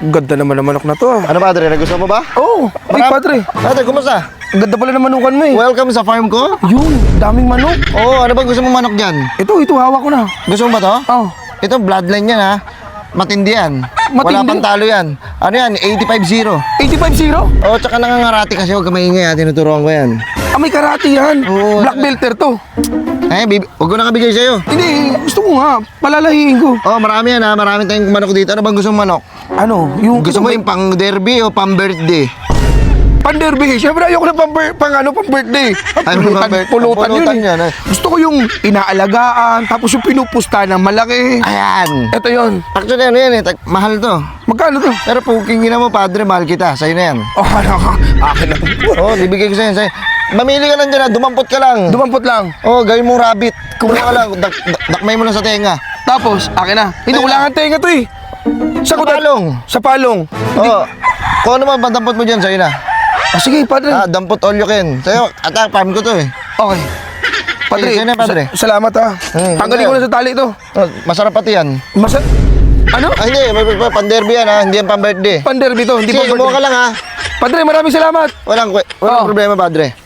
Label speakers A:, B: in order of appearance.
A: Ganda naman ng manok na to.
B: Ano padre, nagustuhan mo ba?
A: Oh, ay padre.
B: Padre, kumusta?
A: Ang ganda pala ng manukan mo eh.
B: Welcome sa farm ko.
A: Yun, daming manok.
B: Oo, ano ba gusto mong manok dyan?
A: Ito hawak ko na.
B: Gusto mo ba to?
A: Oh,
B: Ito, bloodline yan ha. Matindi yan. Wala
A: Matindi?
B: pang talo yan. Ano yan? 85-0.
A: 85-0.
B: Oo, tsaka nangangarati kasi huwag ka maingay ha. Tinuturuan ko yan.
A: Ah, may karate yan.
B: Oo.
A: Black belter to.
B: Huwag ko na kabigay sa'yo.
A: Hindi, gusto ko nga. Palalahiin ko.
B: Oo, marami yan ha. Marami tayong manok dito. Ano bang gusto mong manok?
A: Ano? Yung
B: Gusto mo yung pang derby o pang birthday?
A: Pan-derby. Siyempre ayoko na pang-birthday.
B: Pang-birthday.
A: Pulutan yun
B: Pulutan
A: eh.
B: yan, eh.
A: Gusto ko yung inaalagaan, tapos yung pinupusta ng malaki.
B: Ayan.
A: Ito yon.
B: Actually, ano yan eh. Mahal to.
A: Magkano to?
B: Pero puking ina mo, padre, mahal kita. Sa'yo na yan.
A: Oh, ano ka? Akin na to.
B: Oo, bibigay ko sa'yo. Mamili ka lang dyan ha. Dumampot ka lang.
A: Dumampot lang.
B: Oo, gawin mong rabbit. Kumuha ka lang. Dakmay mo lang sa tenga.
A: Tapos, akin na. Hindi,
B: Ayun
A: wala
B: na.
A: kang tenga to eh.
B: Sa palong.
A: Sa palong.
B: Oo. Kung ano man, dampot mo dyan, sa'yo na.
A: Ah, sige, padre.
B: Dampot all you can. Sa'yo, farm ko to eh.
A: Okay. Padre,
B: Sige, sino yan, padre?
A: Salamat ha. Tanggalin ko na sa tali to.
B: Oh, masarap pati yan.
A: Ano?
B: Ay, hindi. Pan-derby yan ha. Hindi yan pan-birthday.
A: Pan-derby to, hindi
B: Sige, kumuha ka
A: pan-birthday.
B: lang ha.
A: Padre, maraming salamat.
B: Walang
A: Oo.
B: problema, padre.